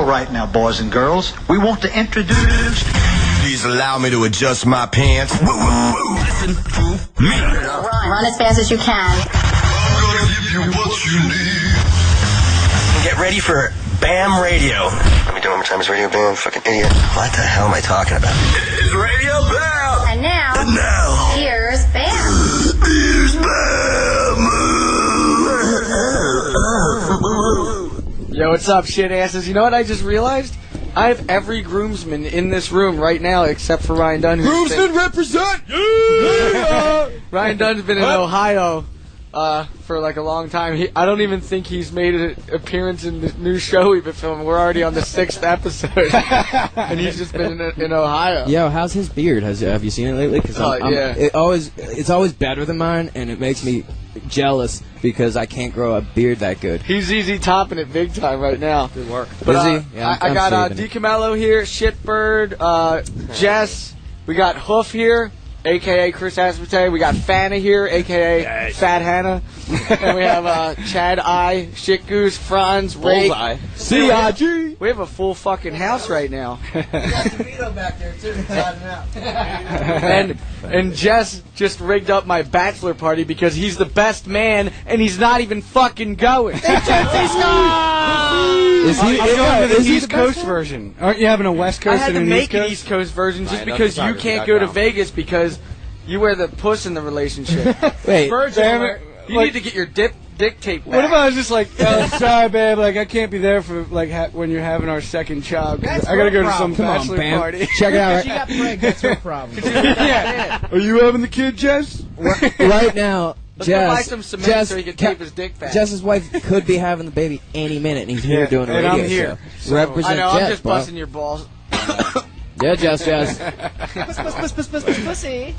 right now, boys and girls. We want to introduce... Please allow me to adjust my pants. Listen to me. Run as fast as you can. I'm gonna give you what you need. Get ready for Bam Radio. Let me do it one more time. It's Radio Bam, fucking idiot. What the hell am I talking about? It's Radio Bam. And now, here's Bam. Here's Bam. Yo, what's up, shit asses? You know what I just realized? I have every groomsman in this room right now except for Ryan Dunn. Groomsmen represent! Yeah! Ryan Dunn's been in Ohio for like a long time. I don't even think he's made an appearance in the new show we've been filming. We're already on the 6th episode. And he's just been in Ohio. Yo, how's his beard? Have you seen it lately? Cause yeah. It's always better than mine, and it makes me jealous because I can't grow a beard that good. He's easy topping it big time right now. Good work. But, is he? Yeah, I got DiCamillo here, Shitbird, Jess. We got Hoof here, a.k.a. Chris Aspete. We got Fana here, a.k.a. Fat Hannah. And we have Chad I, Shit Goose, Frantz, Rake. CIG. We have a full fucking house right now. We got Don Vito back there, too. And Jess just rigged up my bachelor party because he's the best man and he's not even fucking going. Is he? I'm going to the East Coast version. Aren't you having a West Coast I had and to an make an East Coast version just because you can't go to Vegas because you wear the puss in the relationship. Wait, damn it. You need to get your dick tape back. What if I was just like, sorry, babe, like I can't be there for like when you're having our second child. I gotta go to some bachelor party. Check it out. She got pregnant. That's her problem. Yeah. Are you having the kid, Jess? Right now, Let's go buy some cement so he can tape his dick back. Jess's wife could be having the baby any minute, and he's here doing a radio and I'm here. show. Represent I know, Jess, I'm just bro. busting your balls. Yeah, Jess. Pussy.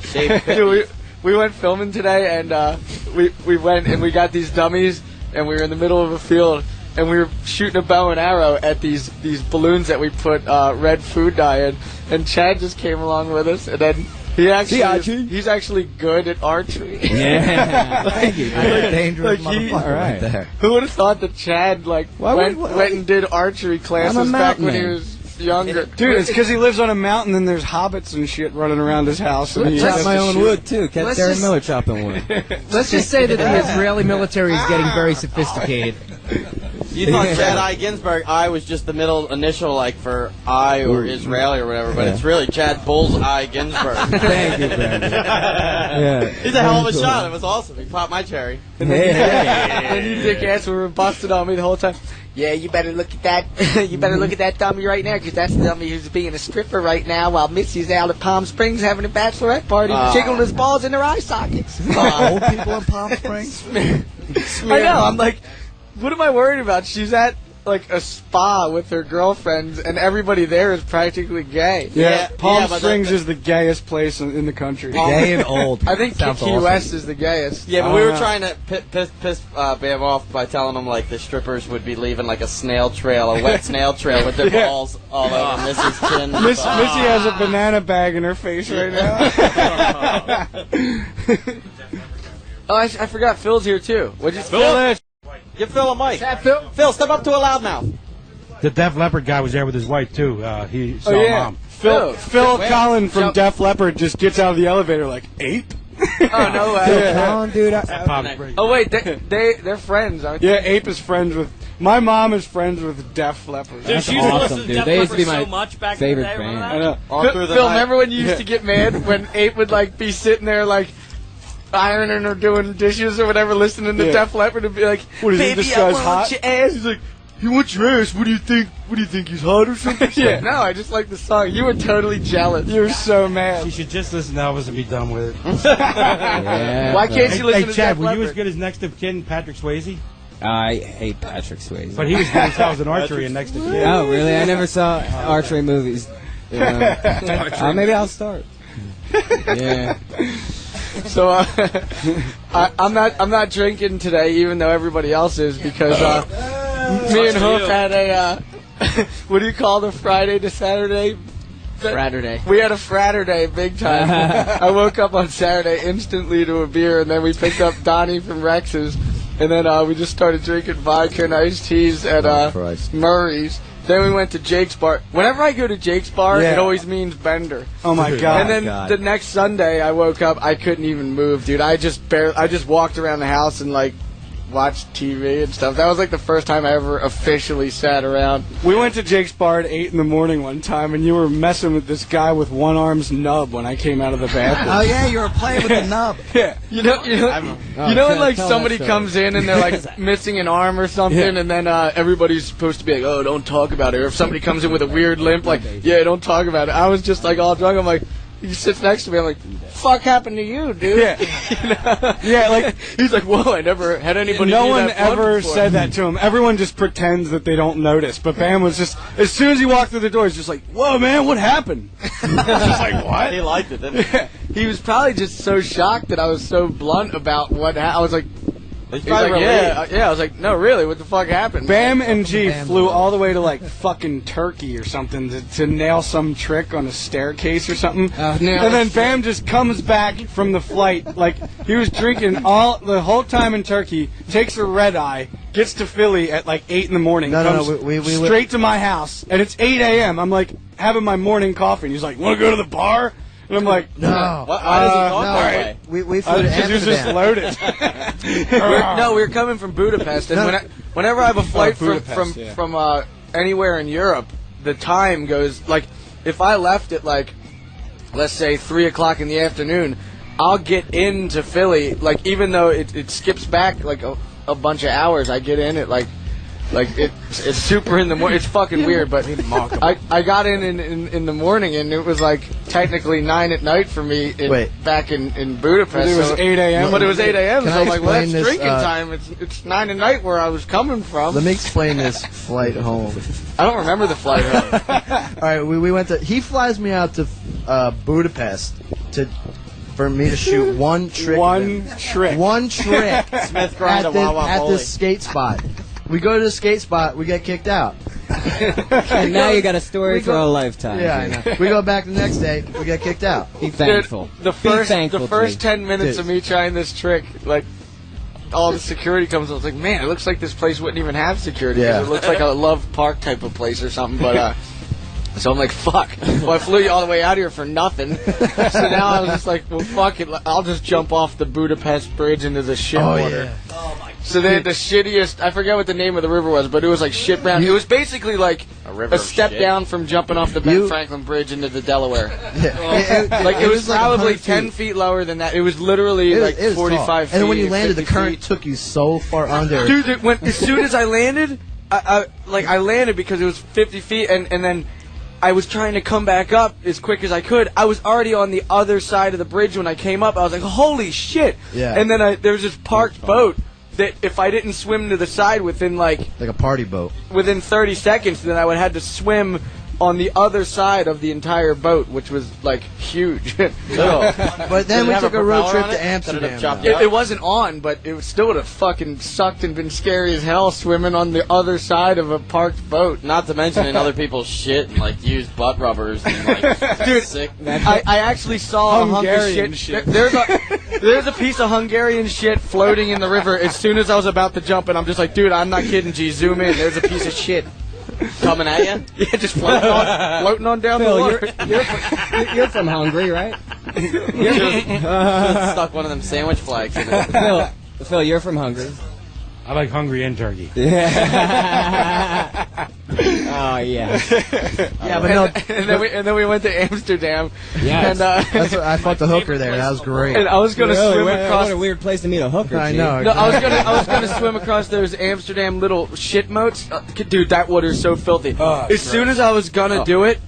Dude, we went filming today, and we went and we got these dummies, and we were in the middle of a field, and we were shooting a bow and arrow at these balloons that we put red food dye in, and Chad just came along with us, and then he's actually good at archery. Yeah, thank you. Dangerous motherfucker right there. Who would have thought that Chad went and did archery classes back when he was younger? Dude, it's because he lives on a mountain and there's hobbits and shit running around his house. And he chop my own wood too. Catch Darren Miller chopping wood. Let's just say that the Israeli military is getting very sophisticated. You thought Chad I Ginsburg, I was just the middle initial, like for I or Israeli or whatever, but it's really Chad Bullseye Ginsburg. Thank you, Brandon. Yeah. He's a hell of a shot. It was awesome. He popped my cherry. And you dick ass were busted on me the whole time. Yeah, you better look at that. You better look at that dummy right now, because that's the dummy who's being a stripper right now while Missy's out at Palm Springs having a bachelorette party, jiggling his balls in their eye sockets. Old people in Palm Springs? I know. I'm like, what am I worried about? She's at like a spa with her girlfriends, and everybody there is practically gay. Yeah, Palm Springs is the gayest place in the country. Gay and old. I think Key West is the gayest. Yeah, but we were trying to piss Bam off by telling him like the strippers would be leaving like a snail trail, a wet snail trail with their balls all over Missy's chin. Missy has a banana bag in her face right now. Oh, I forgot Phil's here too. What'd you Phil? Give Phil a mic. Phil, step up to a loudmouth. The Def Leppard guy was there with his wife too. He saw Mom. Phil Collin from Def Leppard just gets out of the elevator like, ape? Oh, no way. Phil Collin, dude. Oh, wait, they're friends, aren't they? Yeah, Ape is friends with... My mom is friends with Def Leppard. That's awesome, dude. They used to be my favorite band. I know. Phil, remember when you used to get mad when Ape would like be sitting there like ironing or doing dishes or whatever, listening to Def Leppard and be like, "What is baby, this guy's hot?" Your ass. He's like, "He wants your ass. What do you think? What do you think? He's hot or something?" Yeah. No, I just like the song. You were totally jealous. You were so mad. You should just listen to Elvis and be done with it. Yeah, why can't you listen to Chad, Def were Leppard? you as good as next of kin Patrick Swayze? I hate Patrick Swayze. But he was good as hell as an archery and next of kin. Oh, really? I never saw archery movies. You know. Maybe I'll start. Yeah. So I'm not drinking today, even though everybody else is, because me and Hoof had a what do you call the Friday to Saturday? Fraturday. We had a Fraturday big time. I woke up on Saturday instantly to a beer, and then we picked up Donnie from Rex's, and then we just started drinking vodka and iced teas at Murray's. Then we went to Jake's bar. Whenever I go to Jake's bar, it always means Bender. Oh my god! And then the next Sunday, I woke up. I couldn't even move, dude. I just walked around the house and like watched TV and stuff. That was like the first time I ever officially sat around. We went to Jake's bar at 8 in the morning one time, and you were messing with this guy with one arm's nub when I came out of the bathroom. Oh yeah, you were playing with the nub. Yeah. You know when like somebody comes in and they're like missing an arm or something, and then everybody's supposed to be like, oh, don't talk about it. Or if somebody comes in with a weird limp, like, yeah, don't talk about it. I was just like all drunk. I'm like, he sits next to me. I'm like, fuck happened to you, dude? Yeah. Yeah, like he's like, whoa, I never had anybody. No do one that before. ever said that to him. Everyone just pretends that they don't notice. But Bam was just, as soon as he walked through the door, he's just like, whoa, man, what happened? Just like, what? He liked it, didn't he? He was probably just so shocked that I was so blunt about what happened. I was like, He's like, probably yeah. I was like, no, really, what the fuck happened? Bam and G flew all the way to like fucking Turkey or something to nail some trick on a staircase or something. And then Bam just comes back from the flight like he was drinking the whole time in Turkey, takes a red eye, gets to Philly at like 8 in the morning, comes we straight to my house, and it's 8 a.m. I'm like having my morning coffee, and he's like, "Want to go to the bar?" And I'm like, No. Why does he talk that way? We flew to because he was just Amsterdam. loaded. We were coming from Budapest, and whenever I have a flight Budapest, from anywhere in Europe, the time goes, like, if I left at, like, let's say 3 o'clock in the afternoon, I'll get into Philly, like, even though it skips back, like, a bunch of hours, I get in at, like it's super in the morning. It's fucking weird, but I got in the morning, and it was like technically 9 at night for me back in Budapest. It was 8 a.m. But it was 8 a.m. So I'm like, well, that's this, drinking time. It's 9 at night where I was coming from. Let me explain this flight home. I don't remember the flight home. All right, we went to. He flies me out to Budapest for me to shoot one trick. One trick. Smith grind a at this skate spot. We go to the skate spot, we get kicked out. And now you got a story for a lifetime. Yeah, I know. We go back the next day, we get kicked out. Be thankful. Dude, the first G. 10 minutes of me trying this trick, like, all the security comes. I was like, man, it looks like this place wouldn't even have security. Yeah. It looks like a Love Park type of place or something. But so I'm like, fuck. Well, I flew you all the way out here for nothing. So now I was just like, well, fuck it. I'll just jump off the Budapest Bridge into the shit water. Yeah. So they had the shittiest, I forget what the name of the river was, but it was like shit brown. It was basically like a step down from jumping off the Ben Franklin Bridge into the Delaware. Yeah. It was probably 10 feet lower than that. It was literally it was 45 feet. And then when you landed, the 50 current feet. took you so far under. Dude, as soon as I landed, I landed because it was 50 feet, and then I was trying to come back up as quick as I could. I was already on the other side of the bridge when I came up. I was like, holy shit. Yeah. And then there was this parked boat that if I didn't swim to the side within like a party boat. Within 30 seconds, then I would have had to swim on the other side of the entire boat, which was like huge. But then we took a road trip to Amsterdam. It wasn't on, but it still would have fucking sucked and been scary as hell swimming on the other side of a parked boat. Not to mention in other people's shit and like used butt rubbers and like dude, sick. I actually saw Hungarian a shit. There's a piece of Hungarian shit floating in the river as soon as I was about to jump, and I'm just like, dude, I'm not kidding. G, zoom in. There's a piece of shit coming at you. Yeah, just floating on down Phil, the water. You're from Hungary, right? Just stuck one of them sandwich flags in it. Phil, you're from Hungary. I like Hungry and Turkey. Yeah. Oh yeah. Yeah, but no. And then we went to Amsterdam. Yeah. And That's what, I fucked the hooker there. That was great. and I was gonna swim across. What a weird place to meet a hooker. I G. know. No, I was gonna swim across those Amsterdam little shit moats. Dude, that water's so filthy. As soon as I was gonna do it,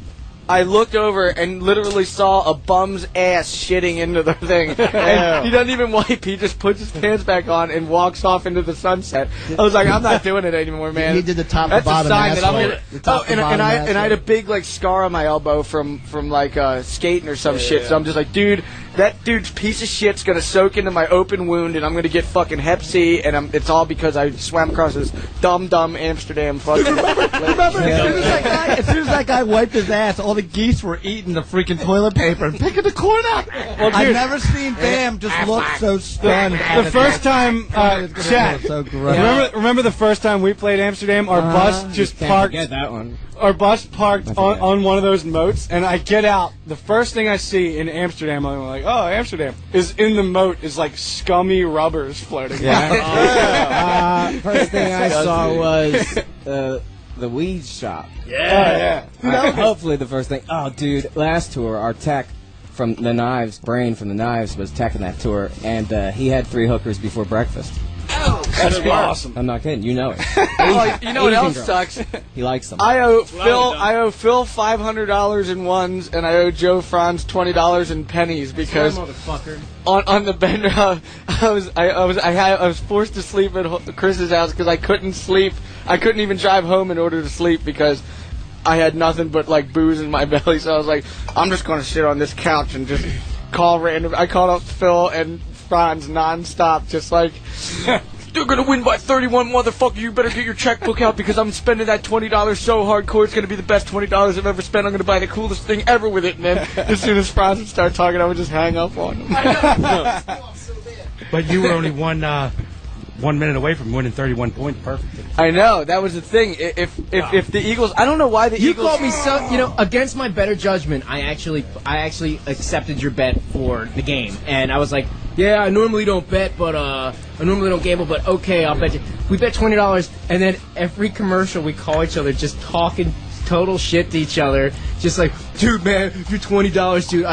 I looked over and literally saw a bum's ass shitting into the thing. And he doesn't even wipe. He just puts his pants back on and walks off into the sunset. I was like, I'm not doing it anymore, man. He did the top to That's bottom a sign that I'm asshole. gonna. The top to And bottom I asshole. had a big like scar on my elbow from like skating or some shit. So I'm just like, dude, that dude's piece of shit's gonna soak into my open wound, and I'm gonna get fucking Hep C, and it's all because I swam across this dumb Amsterdam fucking. Remember, as soon as that guy wiped his ass, all the geese were eating the freaking toilet paper and picking the corn out. Well, I've never seen Bam just look so stunned. The first time, Chad, so gross. remember the first time we played Amsterdam? Our bus just parked. Get that one. Our bus parked on one of those moats, and I get out. The first thing I see in Amsterdam, I'm like, oh, Amsterdam, is in the moat is like scummy rubbers floating. Yeah. First thing I saw was the weed shop. Yeah. Hopefully the first thing. Oh, dude, last tour, our tech from the Knives, Brain from the Knives, was teching that tour, and he had 3 hookers before breakfast. That's awesome. I'm not kidding. You know it. Oh, you know what else sucks? He likes them. I owe Phil $500 in ones, and I owe Joe Frantz $20 in pennies because on the bender I was forced to sleep at Chris's house because I couldn't sleep. I couldn't even drive home in order to sleep because I had nothing but like booze in my belly. So I was like, I'm just gonna sit on this couch and just call random. I called up Phil and Frantz nonstop, just like. You're gonna win by 31, motherfucker. You better get your checkbook out because I'm spending that $20 so hardcore. It's gonna be the best $20 I've ever spent. I'm gonna buy the coolest thing ever with it. And then as soon as Frantz would start talking, I would just hang up on him. But you were only 1 minute away from winning 31 points perfectly. I know, that was the thing. If the Eagles, I don't know why the You Eagles. called me so, against my better judgment. I actually accepted your bet for the game, and I was like, yeah, I normally don't bet, but I normally don't gamble, but okay, I'll bet you. We bet $20, and then every commercial we call each other just talking total shit to each other, just like, dude, man, you're $20, dude.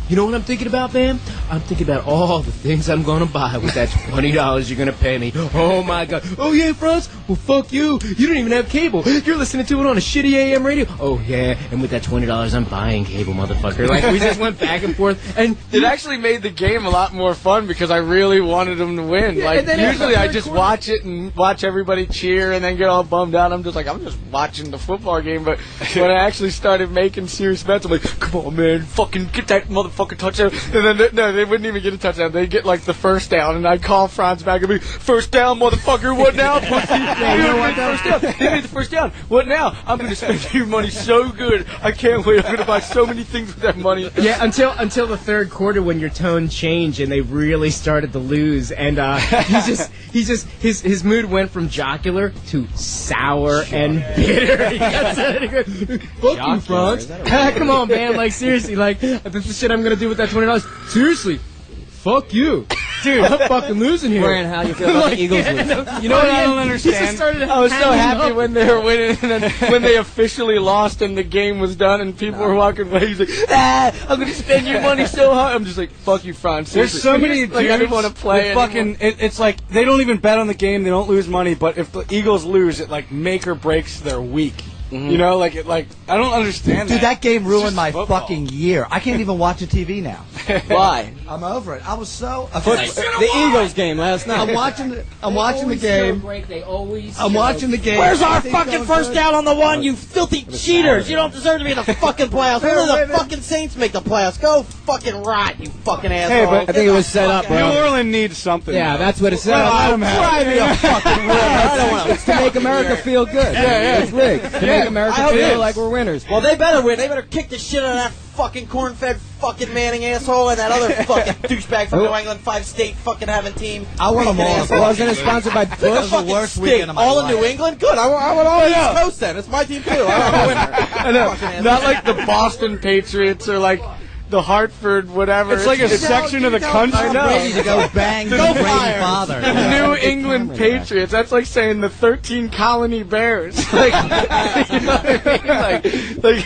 You know what I'm thinking about, Bam? I'm thinking about all the things I'm gonna buy with that $20 you're gonna pay me. Oh my god. Oh yeah, Frantz? Well, fuck you. You don't even have cable. You're listening to it on a shitty AM radio. Oh yeah, and with that $20 I'm buying cable, motherfucker. Like, we just went back and forth, and it actually made the game a lot more fun because I really wanted them to win. Yeah, like, usually I just watch it and watch everybody cheer and then get all bummed out. I'm just watching the football game, but when I actually started making serious bets, I'm like, come on, man, fucking get that motherfucking touchdown. And then, no, they wouldn't even get a touchdown. They'd get, like, the first down, and I'd call Frantz back and be, first down, motherfucker, what now, pussy? They made the first down. What now? I'm going to spend your money so good. I can't wait. I'm going to buy so many things with that money. Yeah, until the third quarter when your tone changed and they really started to lose, and his mood went from jocular to sour and bitter. He got fuck you, Frantz. Come on, man. Like, seriously, like, this is the shit I'm gonna do with that $20. Seriously, fuck you. Dude, I'm fucking losing here. Brian, how you feel about the Eagles losing? You know what I don't understand? I was so happy when they were winning, and then when they officially lost and the game was done and people were walking away, he's like, I'm going to spend your money so hard. I'm just like, fuck you, Frantz. There's so many dudes I didn't want to play fucking, it's like, they don't even bet on the game, they don't lose money, but if the Eagles lose, it, like, make or breaks their week. Mm-hmm. You know, like I don't understand Dude, that game ruined my fucking year. I can't even watch the TV now. Why? I'm over it. I was so... The Eagles game last night. I'm watching the game. I'm watching the game. Where's our fucking first down on the one, you filthy cheaters? You don't deserve to be in the fucking playoffs. Only the fucking Saints make the playoffs. Go fucking rot, you fucking asshole. Hey, but I think it was set up, bro. New Orleans needs something. Yeah, that's what it's set up. I'm It's to make America feel good. Yeah. It's rigged. To make America feel like we're winners. Well, they better win. They better kick the shit out of that fucking corn-fed fucking Manning asshole and that other fucking douchebag from New England 5-state fucking having team. I want them all. Wasn't it sponsored by Bush? That was the worst weekend of my all life. in New England? Good. I want all East Coast then. It's my team too. I'm a winner. I know. Not like the Boston Patriots or like the Hartford whatever. It's like a section of the country. I'm ready to go bang the Brady father. The New England Patriots. That's like saying the 13 Colony Bears. Like, you know what I mean? Like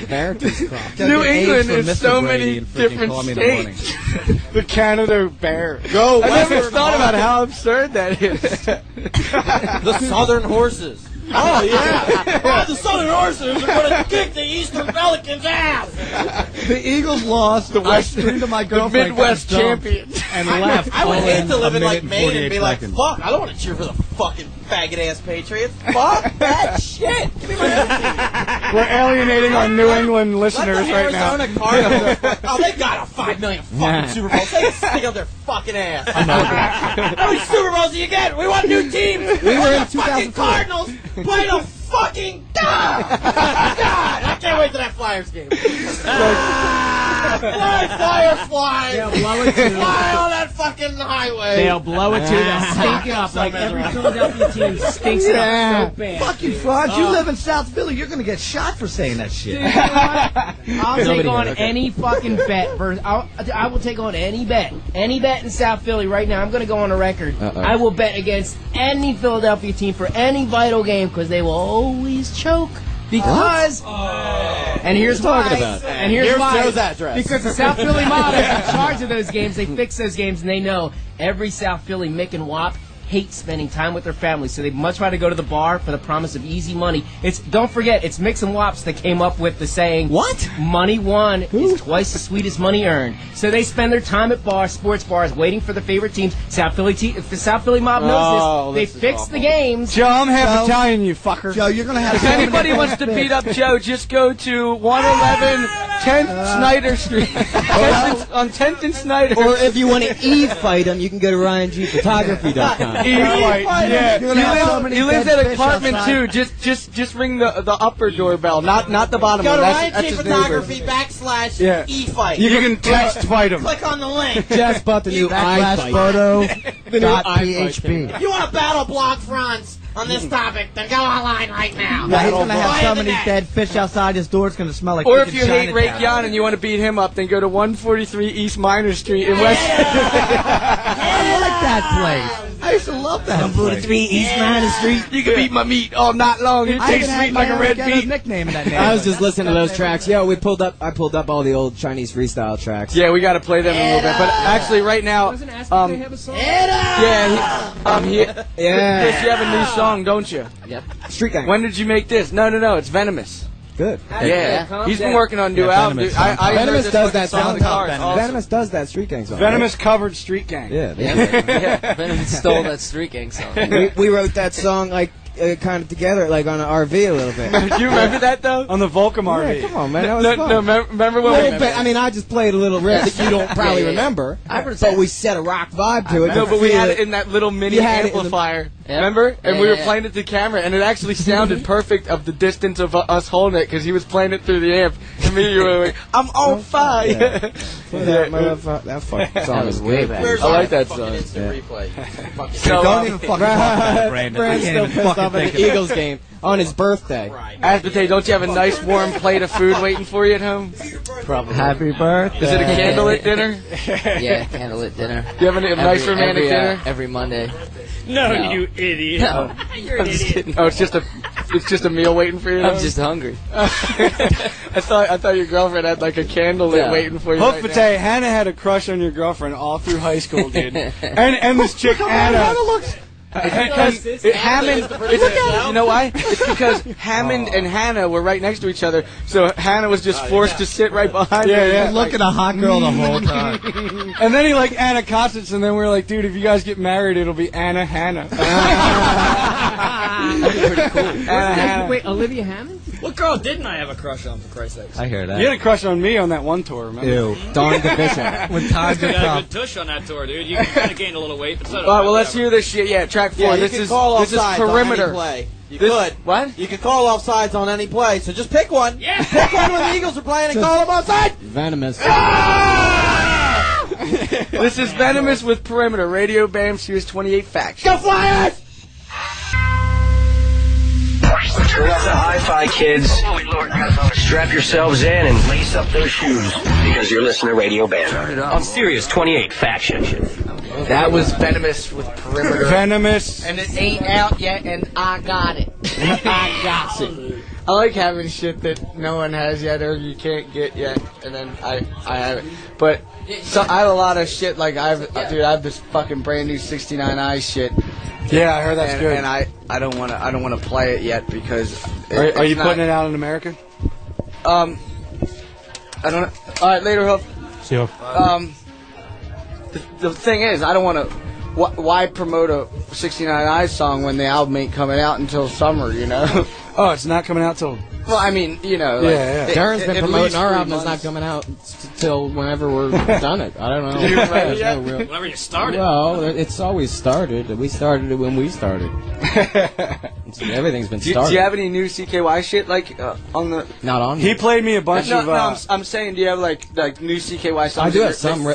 New England is so many different states. The Canada Bear. Go. I never thought about how absurd that is. The Southern Horses. Oh, yeah. The Southern Horses are going to kick the Eastern Pelicans' ass. The Eagles lost. I screamed to my the girlfriend. Midwest champions. And left. I would hate to live in like and Maine and be like, 48 fuck, I don't want to cheer for the fucking faggot ass Patriots. Fuck that shit. Give me my other team. We're alienating our New England listeners right now. Arizona Cardinals. Oh, they got a $5 million fucking Super Bowls. They can stick up their fucking ass. How many Super Bowls do you get? We want new teams. We were in the fucking 2004. Cardinals play the fucking God. I can't wait to that Flyers game. Fly. They'll blow it to Fly on that fucking highway. They'll blow it to They'll stink it up like every Philadelphia team stinks it up so bad. Fuck you, Frantz. You live in South Philly. You're going to get shot for saying that shit. I'll take on any fucking bet. I will take on any bet. Any bet in South Philly right now. I'm going to go on a record. I will bet against any Philadelphia team for any vital game because they will always choke. Because, and here's why. And here's why. Joe's address. Because the South Philly mob is in charge of those games. They fix those games, and they know every South Philly Mick and Wop hate spending time with their families, so they much rather go to the bar for the promise of easy money. Don't forget, it's Mix and Wops that came up with the saying, What? Money won is twice as sweet as money earned. So they spend their time at bars, sports bars, waiting for their favorite teams. If the South Philly mob knows this, they fix the games. Joe, I'm half Italian, you fucker. Joe, you're going to have If anybody wants to beat up Joe, just go to 111 10th Snyder Street. On 10th and Snyder. Or if you want to fight him, you can go to RyanGphotography.com. Yeah. He lives at an apartment too. Just ring the upper doorbell, not the bottom Go one. to That's his neighbor. Photography / e-fight. You can text fight him. Click on the link. Just bought the new iFight. photo.php. You want to battle blog Frantz on this topic, then go online right now. Yeah, he's going to have Buy so the many net. dead fish outside his door. It's going to smell like Or if freaking you hate Rake Chinatown. Yohn and you want to beat him up, then go to 143 East Minor Street in West. I like that place. I used to love that place. 3 East Minor Street. You can beat my meat all night long. It tastes sweet like a red beet. nickname in that name. I was just listening to those tracks. Yo, I pulled up all the old Chinese freestyle tracks. Yeah, we got to play them in a little bit. But actually, right now, Doesn't Aspen they have a song? Chris, you have a new song, don't you? Yep. Street Gang. When did you make this? No, it's Venomous. Good. Yeah, he's been working on new albums. Venomous does that song. song. In the car. It's awesome. Venomous does that Street Gang song. Venomous covered Street Gang. Yeah. Venom stole that Street Gang song. we wrote that song like kind of together, like on an RV a little bit. Do you remember that though? On the Volcom RV. Yeah, come on, man. That was fun. Remember when I mean, I just played a little riff that you don't probably remember, but we set a rock vibe to it. No, but we had it in that little mini You had it in the- amplifier. Remember? And we were playing it to camera, and it actually sounded perfect of the distance of us holding it, because he was playing it through the amp. And me, you were like, I'm on fire. That fucking song is way back. Where's I like our that fucking song. instant replay? So, Don't even fucking talk, Brandon. Brand's I still can't pissed even off fucking at think the of it. Eagles game on his birthday. Aspartate, don't you have a nice warm plate of food waiting for you at home? Probably. Happy birthday. Is it a candlelit dinner? Yeah, candlelit dinner. Do you have a nice romantic dinner? Every Monday. No, you idiot. No. You're an idiot. Oh, it's just a meal waiting for you. I'm just hungry. I thought your girlfriend had like a candle lit waiting for you. Hope right Pate, now. Hannah had a crush on your girlfriend all through high school, dude. and this chick, Anna. Hammond. You know why? It's because Hammond and Hannah were right next to each other, so Hannah was just forced to sit right behind her. Yeah. Look at a hot girl the whole time. And then he like Anna Kostic, and then we were like, dude, if you guys get married, it'll be Anna Hannah. That'd be pretty cool. Anna Hannah. Wait, Olivia Hammond? What girl didn't I have a crush on, for Christ's sake? I hear that. You had a crush on me on that one tour, remember? Ew. Don Vito. When times You are got a tough. good tush on that tour, dude. You kind of gained a little weight, but so did All right, I, well, let's whatever. hear this shit. Yeah, track 4. Yeah, this you is can call this is offsides on perimeter. any play. You This- could. What? You can call offsides on any play, so just pick one. Yeah. Pick one when the Eagles are playing and call them offside. Venomous. This is Venomous with Perimeter. Radio Bam Sirius 28 Faction. Go Flyers! Turn up the hi-fi, kids. Strap yourselves in and lace up those shoes, because you're listening to Radio Bam on Sirius 28 Faction. That was Venomous with Perimeter. Venomous. And it ain't out yet, and I got it. I got it. I like having shit that no one has yet or you can't get yet, and then I have it. But so I have a lot of shit. Like I have this fucking brand new 69 Eyes shit. Yeah, I heard that's good. And I don't want to play it yet because. Are you putting it out in America? I don't know. All right, later, Hope. See you. The thing is, I don't want to. Why promote a 69 Eyes song when the album ain't coming out until summer? You know. Oh, it's not coming out till Well, I mean, you know, Darren's been promoting our album that's that's not coming out till whenever we're done it. I don't know. Whenever you started. Well, it's always started. We started it when we started. Everything's been started. Do you have any new CKY shit on the? Not on. He played me a bunch of. I'm saying, do you have like new CKY songs? I do have some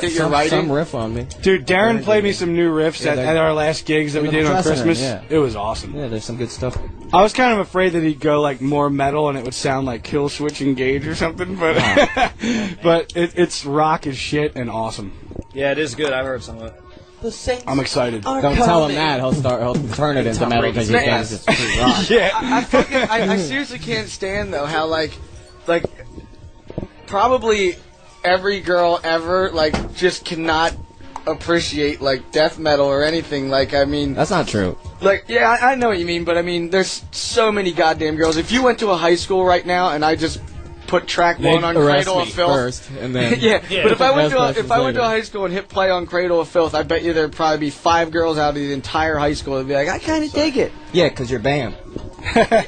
riff on me. Dude, Darren played me some new riffs at our last gigs that we did on Christmas. It was awesome. Yeah, there's some good stuff. I was kind of afraid that he'd go like more metal and it would sound like Kill Switch Engage or something, but but it's rock as shit and awesome. Yeah, it is good. I've heard some of it. I'm excited. Don't tell him that. He'll turn it into metal because he thinks it's pretty rock. I seriously can't stand though how like probably every girl ever just cannot appreciate death metal or anything. I mean, that's not true. I know what you mean, but I mean, there's so many goddamn girls. If you went to a high school right now and I just put track one on Cradle of Filth first, and then but if I went to a high school and hit play on Cradle of Filth, I bet you there'd probably be 5 girls out of the entire high school that'd be like, I kind of dig it. Yeah, because you're Bam.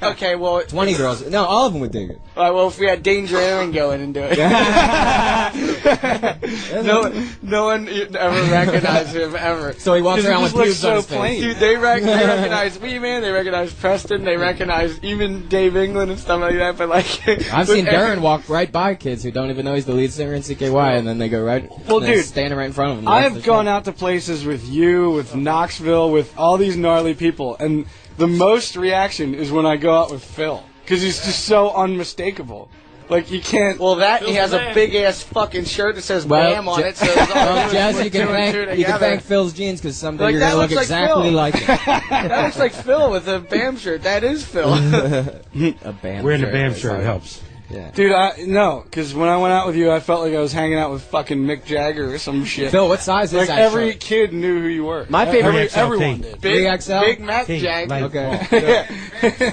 Okay, well, 20 girls. No, all of them would dig it. All right, well, if we had Danger Aaron going and do it, no one ever recognized him ever. So he walks around with pubes on his face. Dude, they recognize me, man. They recognize Preston. They recognize even Dave England and stuff like that. But I've seen Darren walk right by kids who don't even know he's the lead singer in CKY, and then they go right. Well, dude, standing right in front of him. I've gone out to places with you, with Knoxville, with all these gnarly people, and the most reaction is when I go out with Phil, because he's just so unmistakable. You can't. Well, he has a big ass fucking shirt that says Bam on it. So Jess, you can thank Phil's jeans because someday you're gonna look exactly like him. That looks like Phil with a Bam shirt. That is Phil. A Bam. Wearing a Bam shirt helps. Yeah. Dude, no, because when I went out with you, I felt like I was hanging out with fucking Mick Jagger or some shit. Phil, what size is that every shirt? kid knew who you were. My favorite, everyone did. Big 3XL? Big Mac Jagger. Okay.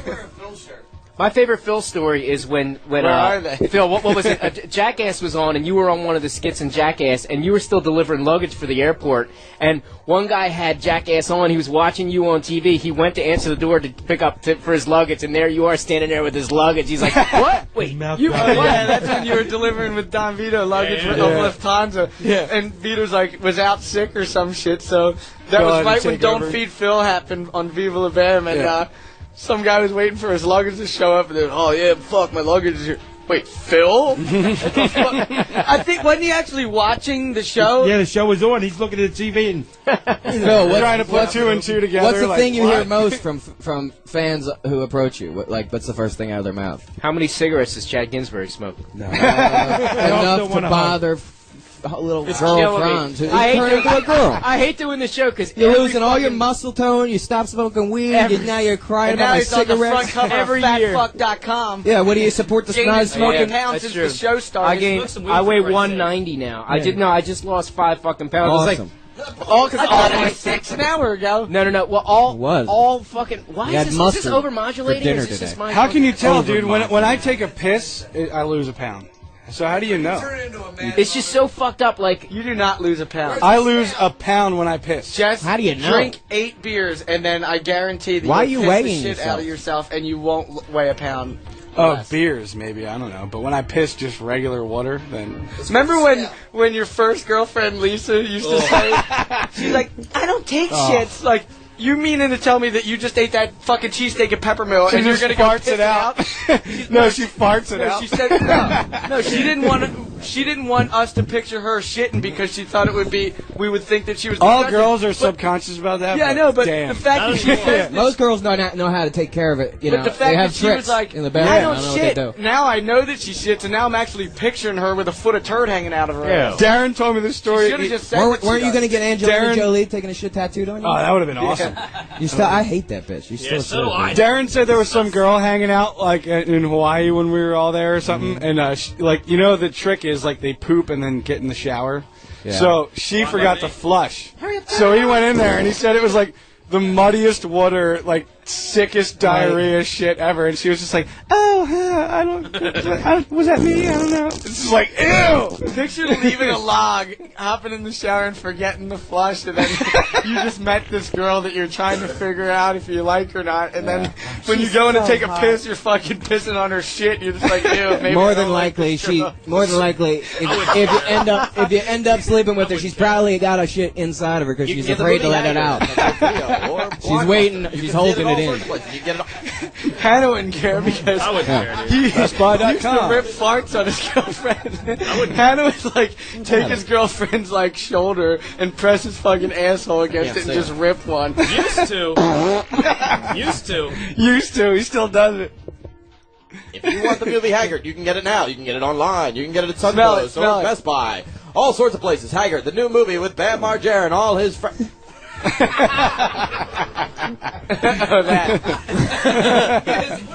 My favorite Phil story is when Where are they? Phil, what was it? Jackass was on, and you were on one of the skits in Jackass, and you were still delivering luggage for the airport. And one guy had Jackass on. He was watching you on TV. He went to answer the door to pick up tip for his luggage, and there you are standing there with his luggage. He's like, "What? Wait, you?" Yeah, that's when you were delivering with Don Vito luggage with Lufthansa. Yeah. And Vito's was out sick or some shit. So that was right when Don't Feed Phil happened on Viva La Bam, and some guy was waiting for his luggage to show up, and then, oh yeah, fuck, my luggage is here. Wait, Phil? I think, wasn't he actually watching the show? Yeah, the show was on. He's looking at the TV and Phil, trying to put 2 and 2 together. What's the thing you hear most from fans who approach you? What's the first thing out of their mouth? How many cigarettes does Chad Ginsburg smoke? No. Enough to bother little girl Frantz. I hate doing the show because you're losing all your muscle tone. You stop smoking weed. Now you're crying about my cigarettes. On the front cover every of year. fatfuck.com. Yeah, what do you support the snide smoking? Pounds since the show started. I weigh 190 now. I just lost 5 fucking pounds. Awesome. All because I was 6 an hour ago. No. Well, all fucking. Why is this overmodulating? dinner or is this today. my How can you tell, dude? When I take a piss, I lose a pound. So how do you know? It's just so fucked up. You do not lose a pound. I lose a pound when I piss. Just how do you know? Drink 8 beers, and then I guarantee that Why you'll are you piss the weighing shit yourself? out of yourself, and you won't weigh a pound. Oh, beers, maybe. I don't know. But when I piss just regular water, then... Remember when your first girlfriend, Lisa, used to say, she's like, I don't take shits. You meaning to tell me that you just ate that fucking cheesesteak at Peppermill and you're going to go farts it out? No, she farts it out. She said no. She didn't want us to picture her shitting because she thought we would think that she was. All girls are subconscious about that. Yeah, I know, but damn. the fact that she said most girls know how to take care of it. But the fact that she was like, in the bathroom. I don't shit. Now I know that she shits, and now I'm actually picturing her with a foot of turd hanging out of her ass. Darren told me this story. She just said weren't you going to get Angelina Jolie taking a shit tattooed on you? Oh, that would have been awesome. I hate that bitch. You still so do I. Darren said there was some girl hanging out in Hawaii when we were all there or something, and the trick is they poop and then get in the shower. Yeah. So she forgot to flush. So he went in there and he said it was the muddiest water sickest diarrhea shit ever, and she was just like, "Oh, was that me? I don't know." It's just like, ew. Picture leaving a log, hopping in the shower and forgetting to flush, and then you just met this girl that you're trying to figure out if you like or not, and then when you go in to take a piss, you're fucking pissing on her shit. And you're just like, ew. Maybe More than likely, if you end up sleeping with her, she's probably got a shit inside of her because she's afraid to let it out. She's waiting. She's holding it in. Hannah wouldn't care because I wouldn't care, dude. he used to rip farts on his girlfriend. Hannah would like take his girlfriend's like shoulder and press his fucking asshole against it and just rip one. Used to. He still does it. If you want the movie Haggard, you can get it now. You can get it online. You can get it at Sunglows or Best Buy. All sorts of places. Haggard, the new movie with Bam Margera and all his friends.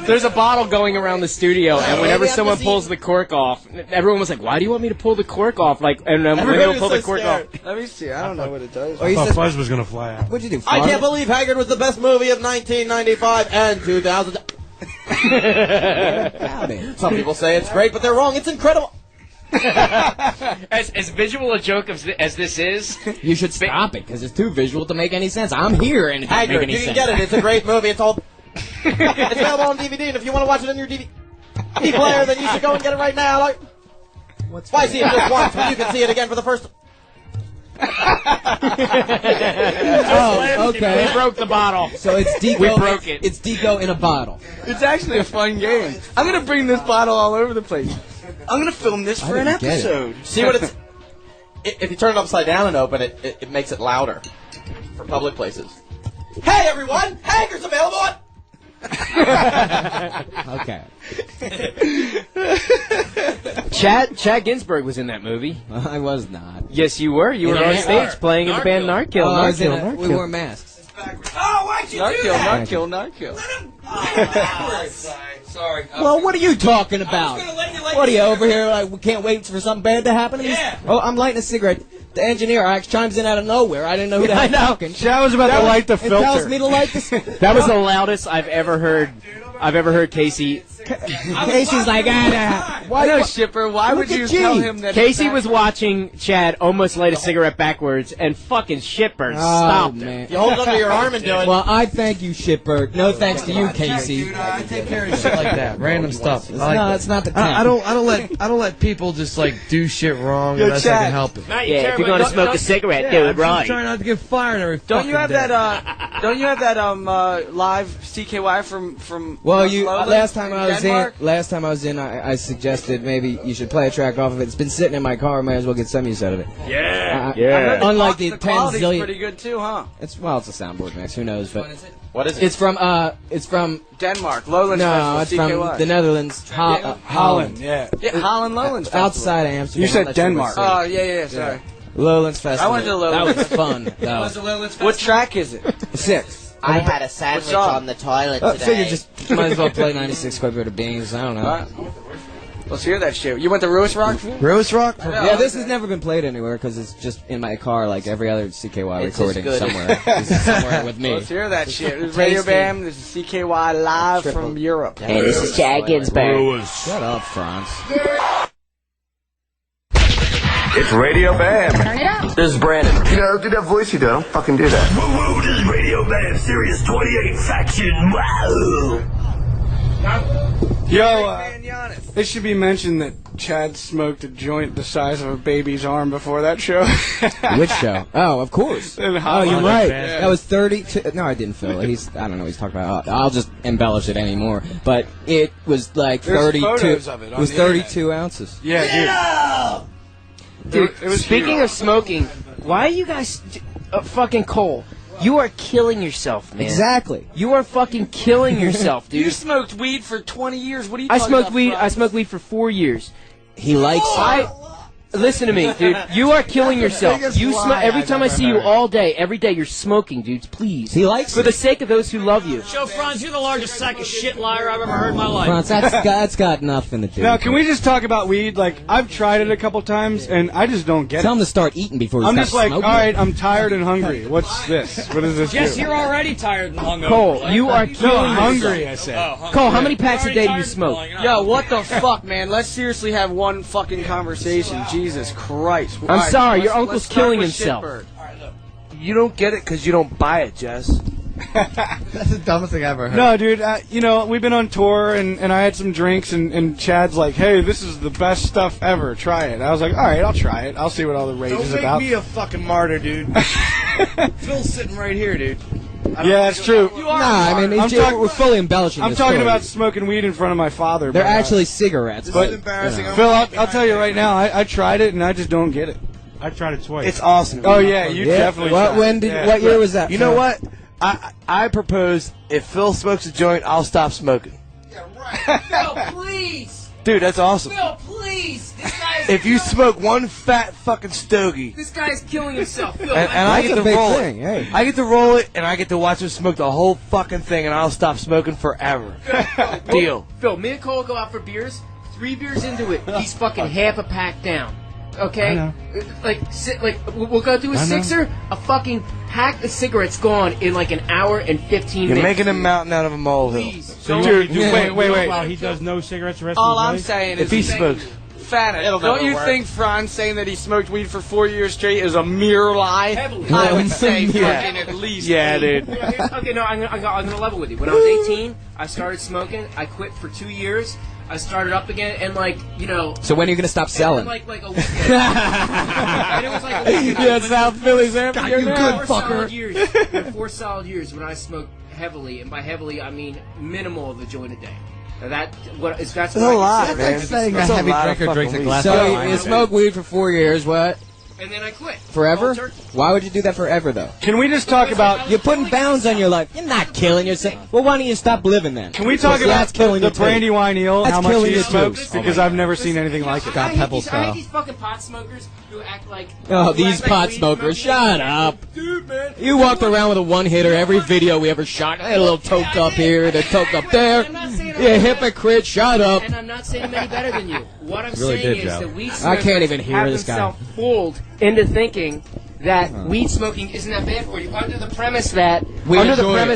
There's a bottle going around the studio, and whenever someone pulls the cork off, everyone was like, "Why do you want me to pull the cork off?" Like, and when they would pull the cork off, let me see. I don't know what it does. I thought Fuzz was gonna fly out. What'd you do? I can't believe Haggard was the best movie of 1995 and 2000. Some people say it's great, but they're wrong. It's incredible. as visual a joke as this is, You should stop it because it's too visual to make any sense. I'm here and it doesn't make Haggard, any you sense. can get it. It's a great movie. It's all. It's available on DVD, and if you want to watch it on your DVD player, then you should go and get it right now. Like, why see it just once when you can see it again for the first? Oh, okay. We broke the bottle. So it's Deco. We broke it. It's Deco in a bottle. It's actually a fun game. I'm gonna bring this bottle all over the place. I'm gonna film this for an episode. See what it's. If you turn it upside down and open it, it makes it louder for public places. Hey everyone, Haggard's available on. Okay. Chad Ginsburg was in that movie. I was not. Yes, you were. You were on stage playing in the band Narkill. We wore masks. Oh, why'd you do that? Narkill. Sorry. Well, what are you talking about? What are you over here like? We can't wait for something bad to happen. Yeah. Oh, I'm lighting a cigarette. The engineer chimes in out of nowhere. I didn't know who that was talking. Chad was about to light the filter. It tells me to light this. That was the loudest I've ever heard Casey. Casey's like, Why no, Shipper? Why would you tell him that? Casey was watching Chad almost light a cigarette backwards, and fucking Shipper stopped him. You hold it under your arm and do it. Well, I thank you, Shipper. No thanks to you, Casey. I take care of shit like that, random stuff. It's not the time. I don't let people just like do shit wrong unless I can help it. Yeah, if you're going to smoke a cigarette, do it right. I'm trying not to get fired every Don't fucking you have day. Don't you have that live CKY from? Well, Lowlands last time I was in, I suggested maybe you should play a track off of it. It's been sitting in my car. Might as well get some use out of it. Yeah. Unlike the 10 quality's zillion. pretty good too, huh? It's a soundboard mix. Who knows? But What is it? it's from Denmark, Lowlands no, it's Festival, from CKY. the Netherlands, Holland. Yeah. Yeah, Holland Lowlands Festival. outside of Amsterdam. You said Denmark. Oh, yeah, sorry. Lowlands Festival. I went to the Lowlands. That was fun. though. What track is it? 6. I had a sandwich on the toilet I figured just might as well play 96 Quid of Beans. I don't know. Right. Let's hear that shit. You went to Rose Rock? Rose Rock? Yeah, this has never been played anywhere because it's just in my car like every other CKY It's recording just good. somewhere. This is somewhere with me. Let's hear that shit. This is Radio Bam. This is CKY live from Europe. Hey, this is Chad Ginsburg. Shut up, Frantz. It's Radio Bam. Turn it up. This is Brandon. You know, do that voice you do. I don't fucking do that. Woo, this is Radio Bam, Sirius 28 Faction. Wow. Yo, it should be mentioned that Chad smoked a joint the size of a baby's arm before that show. Which show? Oh, of course. In Oh, Holland. you're right. Yeah. That was 32. No, I didn't fill it. I don't know what he's talking about. I'll just embellish it anymore. But it was like There's 32. photos of it on was the 32 ounces. Yeah, Dude, It was speaking huge. of smoking, why are you guys fucking Cole? You are killing yourself, man. Exactly. You are fucking killing yourself, dude. You smoked weed for 20 years. What are you I talking smoked about, weed. Frantz? I smoked weed for 4 years. He likes it. Listen to me, dude. You are killing yourself. You every time I see you all day, every day, you're smoking, dude. Please. He likes For the sake of those who love you. Joe Frantz, you're the largest sack of shit liar I've ever heard in my life. Frantz, that's got nothing to do. Now, can we just talk about weed? Like, I've tried it a couple times, and I just don't get Tell him it. to start eating before he I'm starts just like, smoking. all right, I'm tired and hungry. What's this? What does this Yes, do? you're already tired and hungover. Cole, you are killing hungry, yourself. I said. Oh, Cole, how many packs a day do you smoke? Yo, what the fuck, man? Let's seriously have one fucking conversation. Jesus Christ. I'm sorry, your uncle's killing himself. You don't get it because you don't buy it, Jess. That's the dumbest thing I ever heard. No, dude, you know, we've been on tour, and I had some drinks, and Chad's like, hey, this is the best stuff ever. Try it. I was like, all right, I'll try it. I'll see what all the rage is about. Don't make me a fucking martyr, dude. Phil's sitting right here, dude. Yeah, that's true. I mean, we're fully embellishing I'm this talking story. about smoking weed in front of my father. They're but, actually cigarettes. This is embarrassing. Phil, I'll tell you right now, I tried it, and I just don't get it. I tried it twice. It's awesome. Oh, yeah, you definitely tried it. What year was that? You know what? I propose if Phil smokes a joint, I'll stop smoking. Yeah, right. Phil, please. Dude, that's awesome. Phil, please. This guy is If you smoke one fat fucking stogie, This guy's killing himself. Phil, and I get to big roll thing, it, hey. I get to roll it, and I get to watch him smoke the whole fucking thing, and I'll stop smoking forever. Deal. Phil, me and Cole go out for beers. 3 beers into it, he's fucking half a pack down. Okay? We'll go do a sixer, a fucking pack of cigarettes gone in like an hour and 15 You're minutes. making a mountain out of a molehill. Please. So Dude, wait. wait. While he does no cigarettes the rest All of I'm his life? saying If is he smokes. Fana, It'll don't never you work. think Frantz saying that he smoked weed for 4 years straight is a mere lie? Heavily. I would say Yeah. fucking at least. Yeah, dude. Okay, no, I'm gonna level with you. When I was 18, I started smoking. I quit for 2 years. I started up again, and So when are you going to stop selling? Like a weekend. And it was like a weekend. Yeah, South Philly's empty. You good fucker. 4 solid years when I smoked heavily, and by heavily I mean minimal of a joint a day. Now that's That's a lot, That's man. like saying a That's heavy lot of drinker drinks a fucking glass weed. of So wine. you smoked weed for 4 years, what? And then I quit. Forever? Cold turkey. Why would you do that forever, though? Can we just talk about... You're putting bounds on your life. You're not killing yourself. Well, why don't you stop living then? Can we talk Because about that's killing the you too. Brandywine Eel, That's how much killing he you too. smokes? Because I've never seen anything like it. Got pebble I style. hate these fucking pot smokers who act like... Oh, who these act like pot weed smokers. smoking. Shut up. Dude, man. You walked around with a one-hitter every video we ever shot. A little toke up here, the toke up there. I'm not saying You hypocrite, shut up. And I'm not saying I'm any better than you. What I'm Really saying did, is Joe. that weed I smokers can't even hear have this guy. themselves fooled into thinking that weed smoking isn't that bad for you, under the premise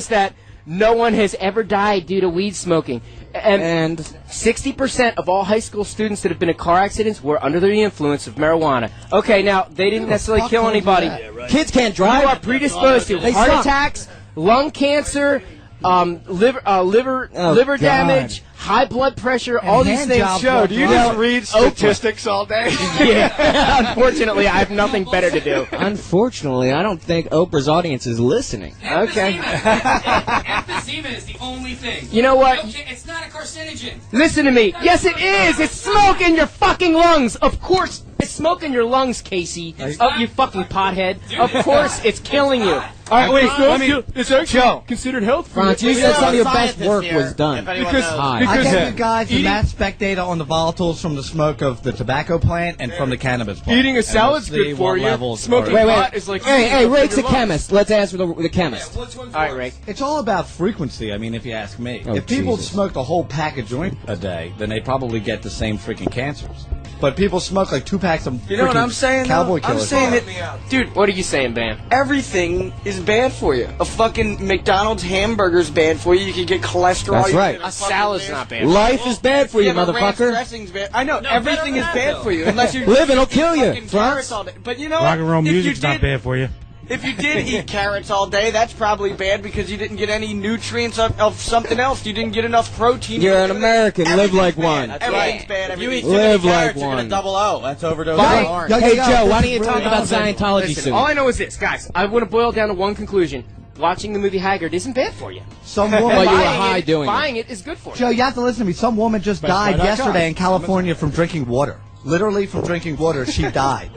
that no one has ever died due to weed smoking. And 60% of all high school students that have been in car accidents were under the influence of marijuana. Okay, now they didn't necessarily kill anybody. Kids can't drive. You are predisposed to They heart suck. attacks, lung cancer, liver God. damage, high blood pressure, all these hand things. jobs Joe, do you Well, just read statistics all day? Yeah. Unfortunately, I have nothing better to do. Unfortunately, I don't think Oprah's audience is listening. Okay. Emphysema is the only thing. You know what? It's not a carcinogen. Listen to me. Yes, it is. It's smoke in your fucking lungs. Of course, it's smoke in your lungs, Casey. Oh, you fucking pothead. Of course, it's killing you. All right, wait, let me... It's actually Joe. considered health food. Frantz, you said some of your best Scientist work here, was done. if anyone Because- knows. Hi. I Because- gave you guys the Eating- mass spec data on the volatiles from the smoke of the tobacco plant and from the cannabis plant. Eating a And salad's we'll see good for what you. levels Smoking are- pot is like... Hey, Rake's a chemist. Let's ask the chemist. All right, Rake. It's all about frequency, I mean, if you ask me. Oh, if people Jesus. smoked a whole pack of joint a day, then they probably get the same freaking cancers. But people smoke like 2 packs of You know what freaking I'm saying, though? Cowboy I'm killers. saying that, dude, What are you saying, Bam? Everything is bad for you. A fucking McDonald's hamburger's bad for you. You can get cholesterol. That's you right. can get A salad's fucking not bad. Life is bad for you, Yeah, but ranch motherfucker. dressing's bad. I know, everything is bad for you unless you're Living will kill you, fucking carrots Frantz. all day. But you know Rock and roll what? If you music's not did- bad for you. If you did eat carrots all day, that's probably bad because you didn't get any nutrients of something else. You didn't get enough protein. You're an American. Live like one. That's Everything's right. bad. If you eat Everything's too many Live like carrots, you're one. gonna double O. That's overdose Bye. of orange. Hey, yo, Joe, this why don't is you talk really about awesome. Scientology Listen, soon? all I know is this, guys. I want to boil down to one conclusion. Watching the movie Haggard isn't bad for you. Some woman, Well, you were Buying high it- doing it. Buying it is good for you. Joe, you have to listen to me. Some woman just died Buy.com. yesterday in California from drinking water. Literally from drinking water, she died.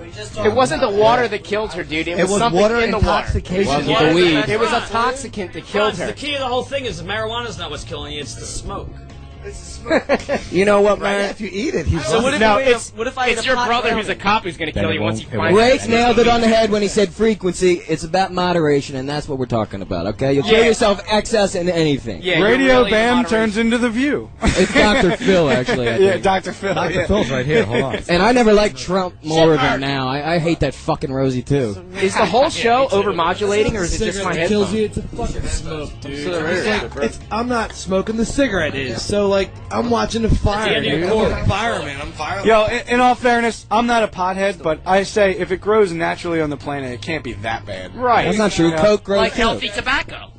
It wasn't the water that killed her, dude. It It was was something water in the water. intoxication. It wasn't the weed. It was a toxicant that killed Frantz, her. the key to the whole thing is that marijuana's not what's killing you, it's the smoke. You know what, man? If you eat it, he's So what if No, you ate it's- a, what if I ate It's a your pot brother brownie? who's a cop who's going to Then kill it you once won't- you find Rake out. nailed it on the head when he said frequency. It's about moderation, and that's what we're talking about, okay? You'll kill yourself excess in anything. Yeah, Radio Bam turns into The View. It's Dr. Phil, actually. I Yeah, think. Dr. Phil. Dr. Phil's right here. Hold on. And I never liked Trump more than now. I hate that fucking Rosie, too. Is the whole show overmodulating, or is it just my headphones? It's a fucking smoke, dude. I'm not smoking. The cigarette is. So, like, I'm watching the fire, dude. I'm fireman. I'm fireman. Yo, in all fairness, I'm not a pothead, but I say if it grows naturally on the planet, it can't be that bad. Right. That's not true. Yeah. Coke grows Like too. healthy tobacco.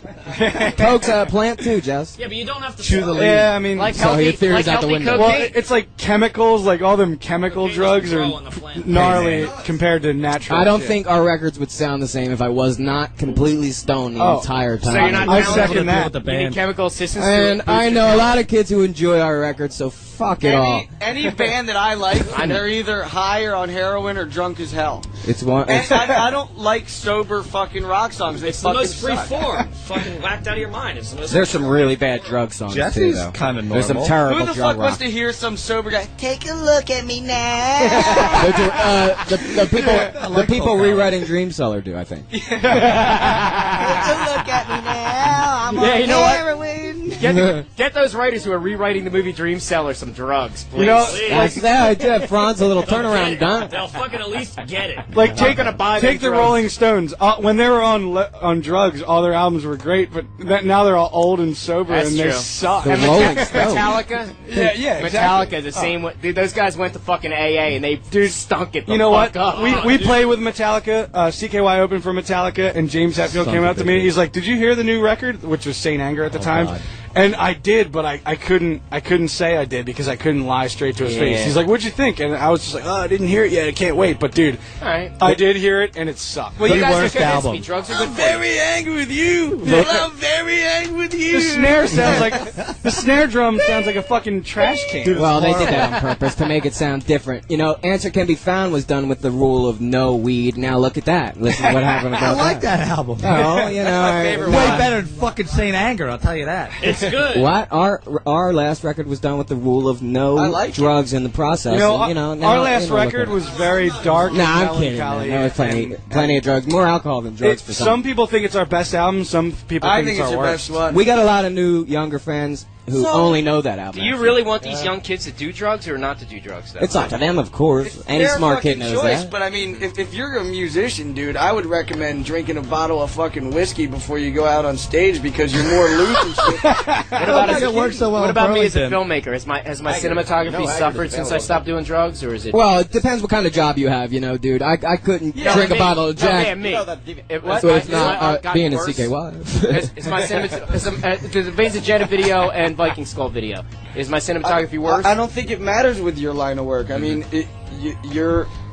Coke's a plant, too, Jess. Yeah, but you don't have to Chew the smoke. leaf. Yeah, I mean, Like So your healthy, theory's like out the healthy window. well, cocaine. it's like chemicals, like all them chemical drugs grow are on the plant. gnarly compared to natural. I don't shit. think our records would sound the same if I was not completely stoned the Oh. entire time. So you're not I down second with that. the You need band. chemical assistance. And to I know a lot of kids who enjoy our records, so fuck it all. Any band that I like, they're either high or on heroin or drunk as hell. It's one. And I don't like sober fucking rock songs. They It's the fucking most free suck. form. Fucking whacked out of your mind. It's the most. There's some really bad drug songs too, Jesse's though. kind of There's some normal. terrible Who the drug fuck wants rock. to hear some sober guy? Take a look at me now. The people rewriting Dream Seller do, I think. Take a look at me now. I'm Yeah, on you know what? heroin. Get those writers who are rewriting the movie Dream Seller some drugs, please. You know, Like that, I did Frantz a little turnaround done. They'll fucking at least get it. like take gonna buy take them the drugs. Rolling Stones. When they were on drugs, all their albums were great, but now they're all old and sober That's and they true. suck. The And Rolling Stones. Metallica. Yeah, exactly. Metallica, the same way. Dude, those guys went to fucking AA and they stunk it. The You know fuck what? Up. We play with Metallica. CKY opened for Metallica, and James Hetfield came out to me. He's like, "Did you hear the new record?" Which was Saint Anger at the time. God. And I did, but I couldn't say I did because I couldn't lie straight to his face. He's like, "What'd you think?" And I was just like, "Oh, I didn't hear it yet. I can't wait." But dude, All right. I did hear it, and it sucked. Well, you guys worst are convinced album. me. Drugs are good for you. Very angry with you. I'm very angry with you. The snare sounds like the snare drum sounds like a fucking trash can. Well, they did that on purpose to make it sound different. You know, Answer Can Be Found was done with the rule of no weed. Now look at that. Listen to what happened I about like that album. Oh, you know. Way better than fucking Saint Anger, I'll tell you that. It's good. What? Our last record was done with the rule of no drugs in the process. You know, and, now, our last look record at it. was very dark. Nah, and I'm kidding. melancholy. Man. There was plenty of drugs, more alcohol than drugs for some. Some people think it's our best album. Some people I think think it's it's our your worst. best one. We got a lot of new, younger fans who only know that album. Do you really want these young kids to do drugs or not to do drugs, though? It's up to them, of course. Any Their smart kid fucking knows choice, that. But I mean, if you're a musician, dude, I would recommend drinking a bottle of fucking whiskey before you go out on stage because you're more loose and shit. What about, think it works so well what in about me as a Burlington. filmmaker? Has my cinematography suffered since I stopped doing drugs, or is it? Well, it depends what kind of job you have, dude. I couldn't drink a bottle of Jack. No, me. So it's not being a CKY. Is my there's a Vesa video and Viking Skull video. Is my cinematography worse? I don't think it matters with your line of work. I mean,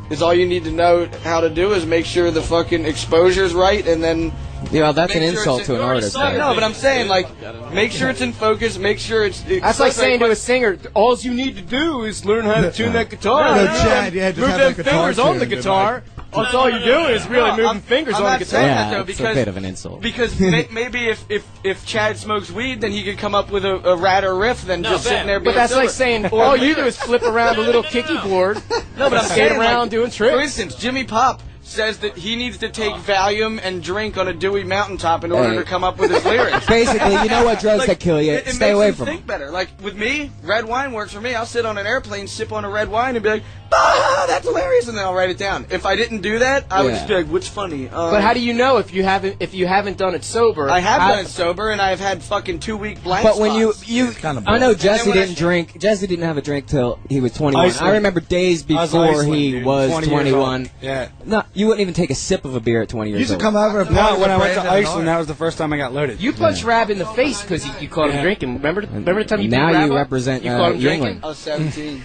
is all you need to know how to do is make sure the fucking exposure's right, and then. Yeah, that's an make sure insult it's to an artist. No, but I'm saying, like, make sure it's in focus, make sure it's... That's like saying to a singer, all you need to do is learn how to tune that guitar. No, Chad, you had to move have them the guitar fingers on the tuned, guitar. That's all you're doing is really moving fingers I'm on the not guitar. saying Yeah, that, though, it's because, a bit of an insult. Because maybe if Chad smokes weed, then he could come up with a radder riff than just sitting there being But that's like sober. saying, all you do is flip around a little kicky board. No, but I'm skate saying, around like, doing tricks. For instance, Jimmy Pop says that he needs to take Valium and drink on a dewy mountaintop in order to come up with his lyrics. Basically, you know what drugs Like, that kill you? it Stay makes away you from think them. better. Like with me, red wine works for me. I'll sit on an airplane, sip on a red wine, and be like, that's hilarious, and then I'll write it down. If I didn't do that, I would Yeah. just be like, what's funny? But how do you know if you haven't done it sober? I have done it sober, and I've had fucking 2-week blank But when spots. I know Jesse didn't drink. Jesse didn't have a drink till he was 21. Iceland. I remember days I was before Iceland, he dude. was 20 years 21. old. Yeah. No, you wouldn't even take a sip of a beer at 20 years You used to old. come over and No, party when with I went to Brandon and Iceland, Art. that was the first time I got loaded. You punched Raab in the face because you caught him drinking. Remember the time you beat Now Raab you up? represent, You caught him Yingling. drinking? I was 17.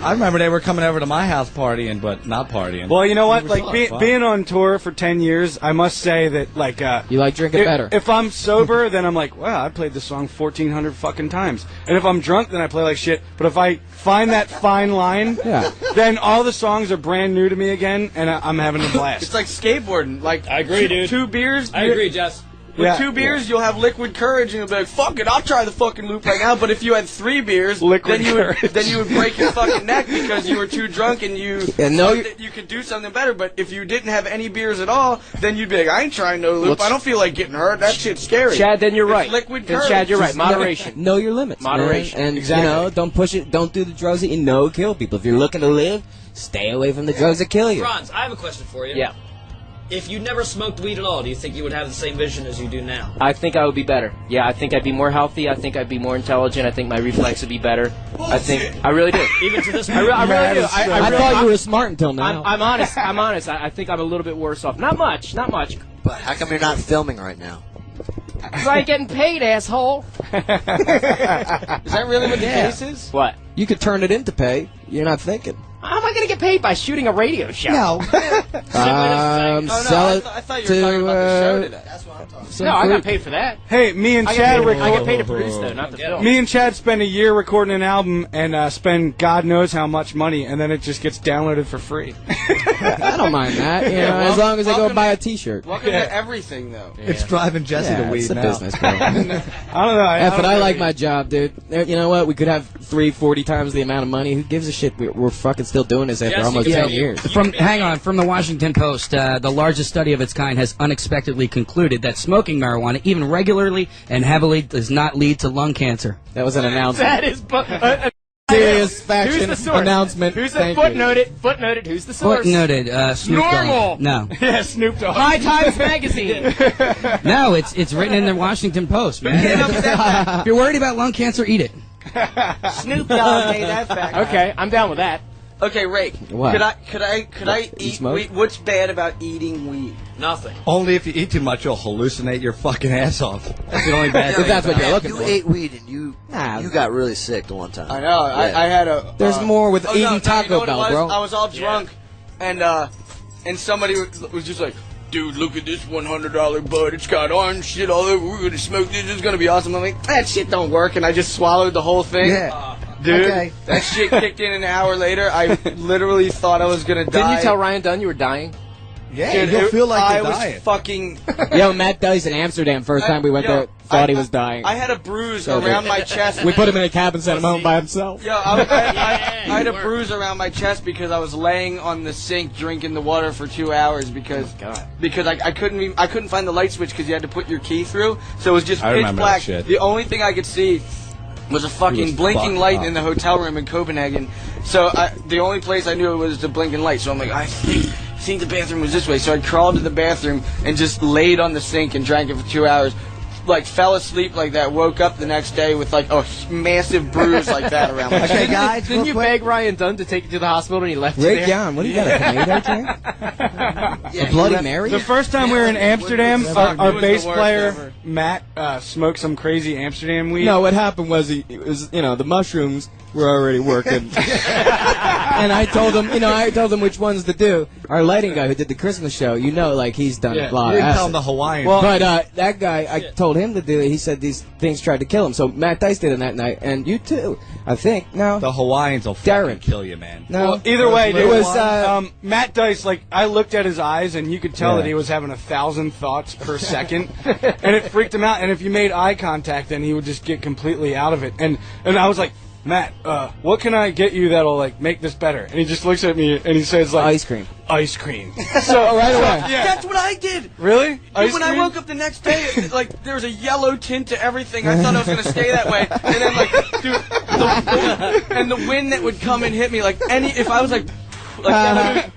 I remember they were coming over to my house partying, but not partying. Well, you know what? It was Like a lot of fun. being on tour for 10 years, I must say that like You like drinking better. If I'm sober, then I'm like, wow, I played this song 1,400 fucking times. And if I'm drunk, then I play like shit. But if I find that fine line, Yeah. then all the songs are brand new to me again, and I'm having a blast. It's like skateboarding. Like I agree, dude. 2 beers. I agree, Jess. With 2 beers, you'll have liquid courage, and you'll be like, fuck it, I'll try the fucking loop right now. But if you had 3 beers, then you would break your fucking neck because you were too drunk and you thought that you could do something better. But if you didn't have any beers at all, then you'd be like, I ain't trying no loop. I don't feel like getting hurt. That shit's scary. Chad, then you're right. Liquid Then courage. Chad, you're right. Moderation. Know your limits. Moderation. Man. And, don't push it. Don't do the drugs that kill people. If you're looking to live, stay away from the drugs that kill you. Frantz, I have a question for you. Yeah. If you never smoked weed at all, do you think you would have the same vision as you do now? I think I would be better. Yeah, I think I'd be more healthy. I think I'd be more intelligent. I think my reflex would be better. I really do. Even to this I really do. I thought you were smart until now. I'm honest. I think I'm a little bit worse off. Not much. But how come you're not filming right now? Because I ain't getting paid, asshole. Is that really what the case is? What? You could turn it into pay. You're not thinking. How am I going to get paid by shooting a radio show? No. I thought you were talking about the show today. That's what I'm talking about. No, I got paid for that. Hey, me and Chad I get paid to produce, though, not to film. Me and Chad spend a year recording an album and spend God knows how much money, and then it just gets downloaded for free. I don't mind that, as long as I go buy a T-shirt. Welcome to everything, though. It's driving Jesse to weed it's a now. business, bro. I don't know. But I like my job, dude. You know what? We could have 40 times the amount of money. Who gives a shit? We're fucking still doing this after almost 10 years. From the Washington Post, the largest study of its kind has unexpectedly concluded that smoking marijuana, even regularly and heavily, does not lead to lung cancer. That was an announcement. That is Serious faction announcement. Footnoted. Who's the source? Footnoted. Snoop Normal. Dogg. No. Yeah, Snoop Dogg. High Times Magazine. No, it's written in the Washington Post, man. If you're worried about lung cancer, eat it. Snoop Dogg made that fact. Okay, I'm down with that. Okay, Rake. What? Could I eat weed? What's bad about eating weed? Nothing. Only if you eat too much, you'll hallucinate your fucking ass off. That's the only bad thing. If that's what you're looking for. You ate weed and you got really sick the one time. I know. I had a. There's more with eating Taco Bell, bro. I was all drunk, and somebody was just like, dude, look at this $100 bud. It's got orange shit all over. We're gonna smoke this. It's gonna be awesome. I'm like, that shit don't work, and I just swallowed the whole thing. Yeah. Dude, that shit kicked in an hour later. I literally thought I was gonna die. Didn't you tell Ryan Dunn you were dying? Yeah, Dude, you'll feel like you're I dying. was fucking. Yo, Matt Dice in Amsterdam, first time we went there, thought he was dying. I had a bruise around my chest. We put him in a cabin, sent him home by himself. Yo, I had a bruise around my chest because I was laying on the sink drinking the water for 2 hours because I couldn't find the light switch because you had to put your key through, so it was just pitch black. The only thing I could see was a fucking blinking light in the hotel room in Copenhagen. So the only place I knew it was the blinking light. So I'm like, I think the bathroom was this way. So I crawled to the bathroom and just laid on the sink and drank it for 2 hours. Like, fell asleep like that, woke up the next day with like a massive bruise like that around my Okay, guys, Didn't you beg Ryan Dunn to take you to the hospital and he left you Rake there? Yohn, what do you got, a tomato can? A Bloody Mary? The first time we were in Amsterdam, our bass player, ever. Matt, smoked some crazy Amsterdam weed. No, what happened was the mushrooms were already working. And I told him which ones to do. Our lighting guy who did the Christmas show, like he's done a lot You of didn't tell acid. him the Hawaiian. But that guy, I told him to do it. He said these things tried to kill him. So Matt Dice did it that night, and you too, I think. No, the Hawaiians will fucking kill you, man. No, well, either way, it was Matt Dice. Like, I looked at his eyes, and you could tell that he was having 1,000 thoughts per second, and it freaked him out. And if you made eye contact, then he would just get completely out of it. And I was like, Matt, what can I get you that'll like make this better? And he just looks at me and he says like, ice cream. Ice cream. So right away. Yeah. That's what I did. Really? Dude, when I woke up the next day, like there was a yellow tint to everything. I thought I was gonna stay that way, and then like, dude, and the wind that would come and hit me, like if I was like I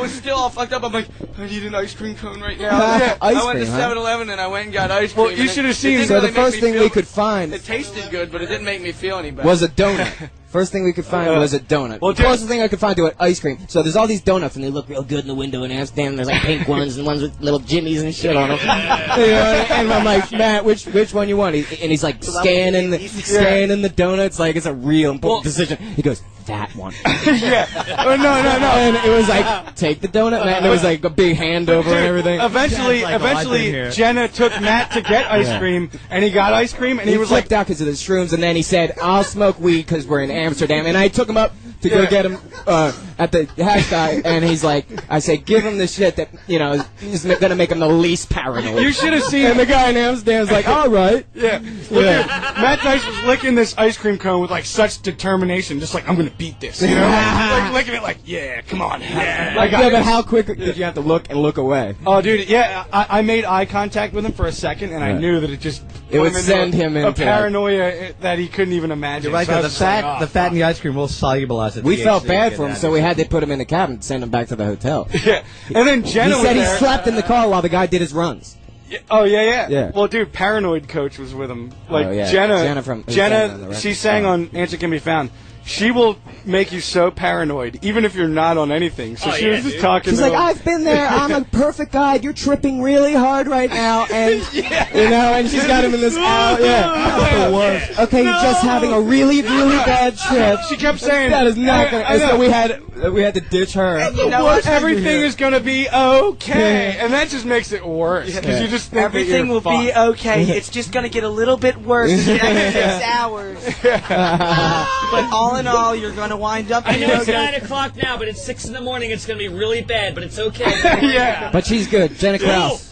was still all fucked up. I'm like, I need an ice cream cone right now. I went to 7-Eleven and I went and got ice cream. Well, you should have seen. So the first thing we could find, it tasted good, but it didn't make me feel any better. Was a donut. First thing we could find was a donut. Well, the closest thing I could find to it, ice cream. So there's all these donuts, and they look real good in the window in Amsterdam. There's like pink ones and ones with little jimmies and shit on them. And I'm like, Matt, which one you want? And he's like scanning the donuts like it's a real important decision. He goes, that one. Yeah. Oh, no. And it was like, take the donut, Matt. And it was like a big handover and everything. Eventually, Jenna took Matt to get ice cream, and he got ice cream, and he was flipped out because of the shrooms, and then he said, I'll smoke weed because we're in Amsterdam. And I took him up to go get him at the hash guy, and he's like, I say, give him the shit that, is going to make him the least paranoid. You should have seen. And the guy in Amsterdam's like, all right. Yeah. Well, dude, Matt Dice was licking this ice cream cone with, like, such determination, just like, I'm going to beat this, like, licking it like, yeah, come on. But how quick did you have to look and look away? Oh, dude, yeah, I made eye contact with him for a second, and I knew that it would send him into a paranoia that he couldn't even imagine. You're right, So the fat in the ice cream will solubilize it. We felt bad for him, so we had to put him in the cab and send him back to the hotel. Yeah, and then Jenna he said was he there. slept in the car while the guy did his runs. Yeah. Oh yeah. Yeah. Well, dude, Paranoid Coach was with him. Like Jenna Jenna, she sang on Answer Can Be Found. She will make you so paranoid, even if you're not on anything. So she was just talking. She's to like, him. I've been there. I'm a perfect guide. You're tripping really hard right now, and and she's got him in this out. Yeah, the worst. Okay, you're just having a really, really bad trip. She kept saying that is not going. And so we had to ditch her. And you know what? Everything is going to be okay, and that just makes it worse because you just think everything will be okay. It's just going to get a little bit worse in the next 6 hours. But all in all, you're going to wind up. I know it's 9 o'clock now, but it's 6 in the morning. It's going to be really bad, but it's okay. Yeah. But she's good. Jenna Krause.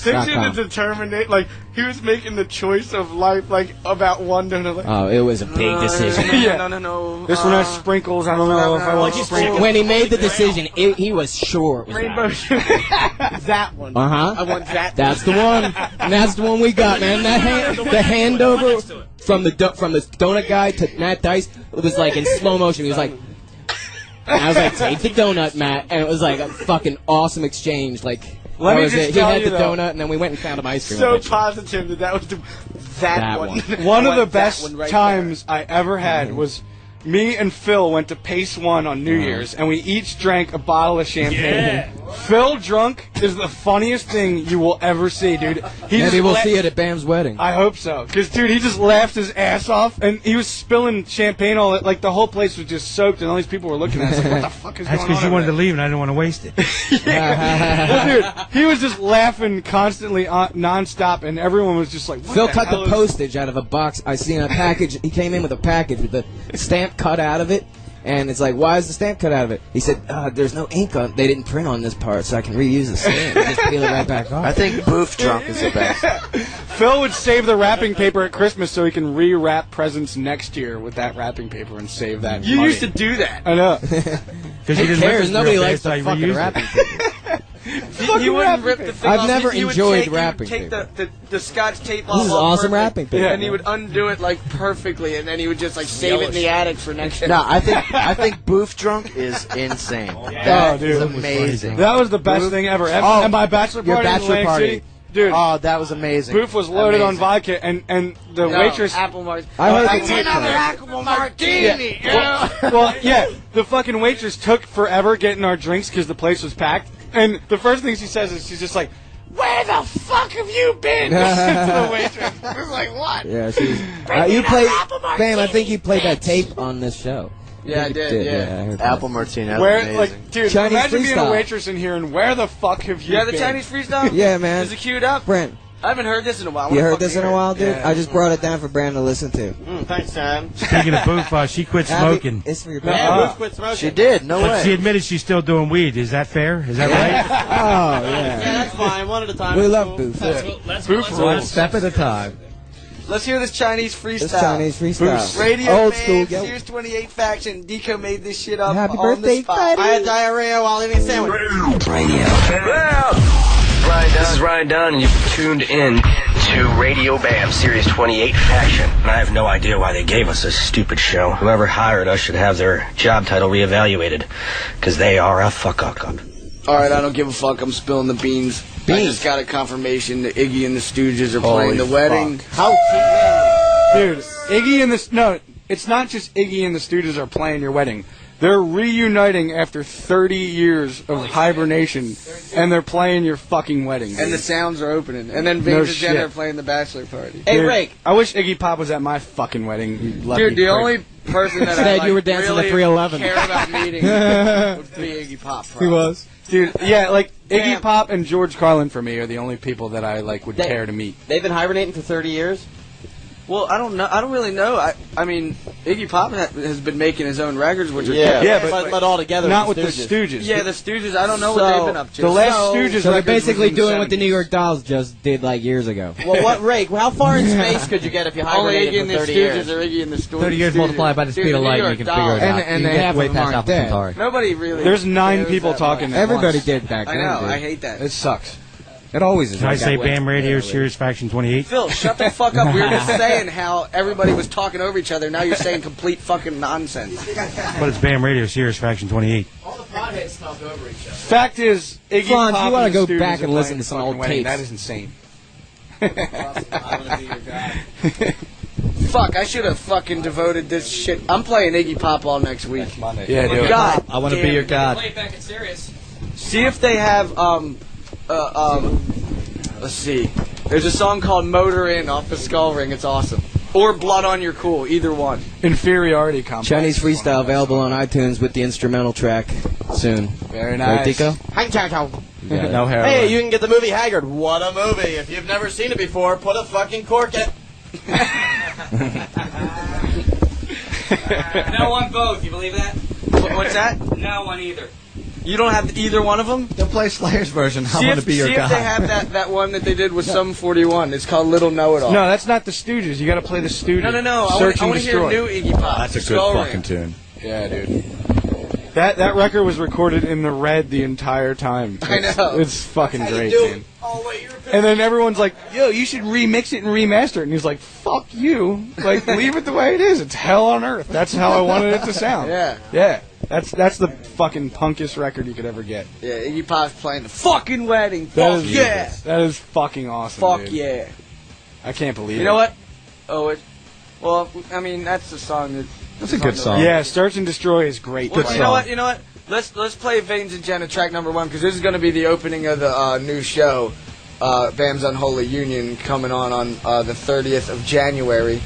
Thinks to determine like he was making the choice of life, like about one donut. Like, oh, it was a big decision. No. This one has sprinkles. I don't know if I want sprinkles. When he made the decision, he was sure it was Rainbow that one. I want that. That's the one. And that's the one we got, man. The handover from the donut guy to Matt Dice, it was like in slow motion. He was like, and I was like, take the donut, Matt, and it was like a fucking awesome exchange. Like, Let me was just it. tell He had you, the though, donut, and then we went and found him ice cream. So eventually. positive that was that one. One of the best times I ever had was me and Phil went to Pace One on New Year's, and we each drank a bottle of champagne. Yeah. Phil drunk is the funniest thing you will ever see, dude. Maybe we'll see it at Bam's wedding. I hope so, because dude, he just laughed his ass off, and he was spilling champagne all like the whole place was just soaked, and all these people were looking at us like, "What the fuck is That's going on?" because you wanted to leave and I didn't want to waste it. Well, dude, he was just laughing constantly, nonstop, and everyone was just like, what Phil the cut hell the is- postage out of a box. I seen a package. He came in with a package with the stamp cut out of it. And it's like, why is the stamp cut out of it? He said, there's no ink on. They didn't print on this part, so I can reuse the stamp. Just peel it right back off. I think Boof Drunk is the best. Phil would save the wrapping paper at Christmas so he can re-wrap presents next year with that wrapping paper and save that You money. used to do that. I know. Because Who cares? Nobody likes the fucking wrapping paper. You wouldn't rip the thing I've off. never You would enjoyed take, wrapping you would paper. take the scotch tape off. This is awesome wrapping paper. And he would undo it like perfectly, and then he would just like save it in the attic for next year. No, I think Boof Drunk is insane. That is amazing. That was the best thing ever. Oh, and my bachelor your party in bachelor Atlantic party. City, dude. Oh, that was amazing. Boof was loaded on Amazing. vodka, and the waitress. Apple Martini. I heard That's the another Apple Martini. Well, yeah, the fucking waitress took forever getting our drinks because the place was packed. And the first thing she says is she's just like, "Where the fuck have you been?" to the waitress. I was like, "What?" Yeah, she's. You played, Bam. I think you played that tape on this show. Yeah, I did. I heard that. Apple Martini. That was Where, amazing. like, dude, Chinese imagine being a freestyle. waitress in here and where the fuck have you Yeah, been? the Chinese freestyle? Yeah, man. Is it queued up? Brent, I haven't heard this in a while. you heard this in a while, dude? I just brought it down for Brand to listen to. Thanks, Sam. Speaking of Boof, she quit smoking. It's for your Yeah, Boof quit smoking. She did. No But way. she admitted she's still doing weed. Is that fair? Is that right? Oh, yeah. Yeah, that's fine. One at a time. We That's love cool. Boof. Let's One step at a time. Let's hear this Chinese freestyle. This Chinese freestyle. Radio Old Man, school. Yo. Series 28 faction. Deco made this shit up Happy on birthday, the spot. buddy. I had diarrhea while eating a sandwich. This is Ryan Dunn, and you've tuned in to Radio Bam, Series 28 Faction. And I have no idea why they gave us this stupid show. Whoever hired us should have their job title reevaluated, because they are a fuck-up. Alright, I don't give a fuck. I'm spilling the beans. I just got a confirmation that Iggy and the Stooges are playing the wedding. How? Dude, Iggy and the... No, it's not just Iggy and the Stooges are playing your wedding. They're reuniting after 30 years of hibernation, and they're playing your fucking wedding. And the sounds are opening. And then No Vince and Jenna shit. are playing the bachelor party. Hey, Dude, Rake. I wish Iggy Pop was at my fucking wedding. You lefty Dude, the prick. only person that Said I you were dancing to really 311. care about meeting would be Iggy Pop. He Probably. was. Dude, yeah, like, Iggy Damn. Pop and George Carlin for me are the only people that I, like, would care to meet. They've been hibernating for 30 years. Well, I don't know. I don't really know. I mean, Iggy Pop has been making his own records, which are but all together. Not with the Stooges. Yeah, the Stooges. I don't know what they've been up to. The last Stooges. So they're basically doing what the New York Dolls just did like years ago. Well, what Rake? How far in space could you get if you hibernated for 30 years? Or Iggy and the Stooges. 30 years multiplied by the speed of light, and you can figure it out. And they have way them past aren't Alpha dead. Centauri. Nobody really. There's 9 people talking. Everybody did back then. I know. dude. I hate that. It sucks. It always is. Can I like say that way. Bam Radio, Sirius Faction 28? Phil, shut the fuck up. We were just saying how everybody was talking over each other. Now you're saying complete fucking nonsense. But it's Bam Radio, Sirius Faction 28. All the potheads talk over each other. Fact is, Iggy Franz, Pop you ought to and go the Stooges back are and listen playing to some fucking old wedding. tapes. That is insane. Fuck, I should have fucking devoted this shit. I'm playing Iggy Pop all next week. Yeah, do it. God, I want to be your god. Play it back at Sirius. see if they have let's see. There's a song called Motor In off the Skull Ring. It's awesome. Or Blood on Your Cool. Either one. Inferiority complex. Chinese Freestyle available on iTunes with the instrumental track soon. Very nice. Right, Dico? No hair. Hey, you can get the movie Haggard. What a movie! If you've never seen it before, put a fucking cork in it. No on both. You believe that? What's that? No on either. You don't have either one of them? They'll play Slayer's version. I want to be your see god. if they have that one that they did with Sum 41. It's called Little Know-It-All. No, that's not the Stooges. You got to play the Stooges. No. Search I and want to hear Destroy. new Iggy Pop. That's a Skull good Ring. fucking tune. Yeah, dude. That record was recorded in the red the entire time. I know. It's fucking great, man. And then everyone's like, yo, you should remix it and remaster it. And he's like, fuck you. Like, leave it the way it is. It's hell on earth. That's how I wanted it to sound. Yeah. Yeah. That's the fucking punkest record you could ever get. Yeah, Iggy Pop's playing the fucking wedding. That Fuck is, yeah. That is fucking awesome. Fuck dude. yeah. I can't believe it. You know what? Well, I mean, that's the song that... That's a good song. Yeah, Search and Destroy is great. Well, Good you know song. what? Let's play Veins and Jenna track number 1 because this is going to be the opening of the new show, Bam's Unholy Union, coming on the 30th of January.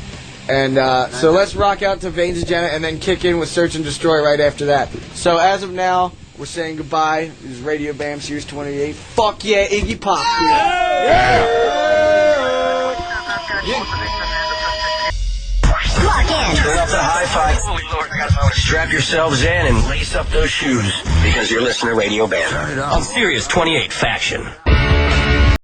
And so let's rock out to Veins and Jenna and then kick in with Search and Destroy right after that. So as of now, we're saying goodbye. This is Radio Bam Series 28. Fuck yeah, Iggy Pop. Lock in. Turn up the hi-fi. Holy Lord, I gotta strap yourselves in and lace up those shoes because you're listening to Radio Bam on Sirius 28 Faction.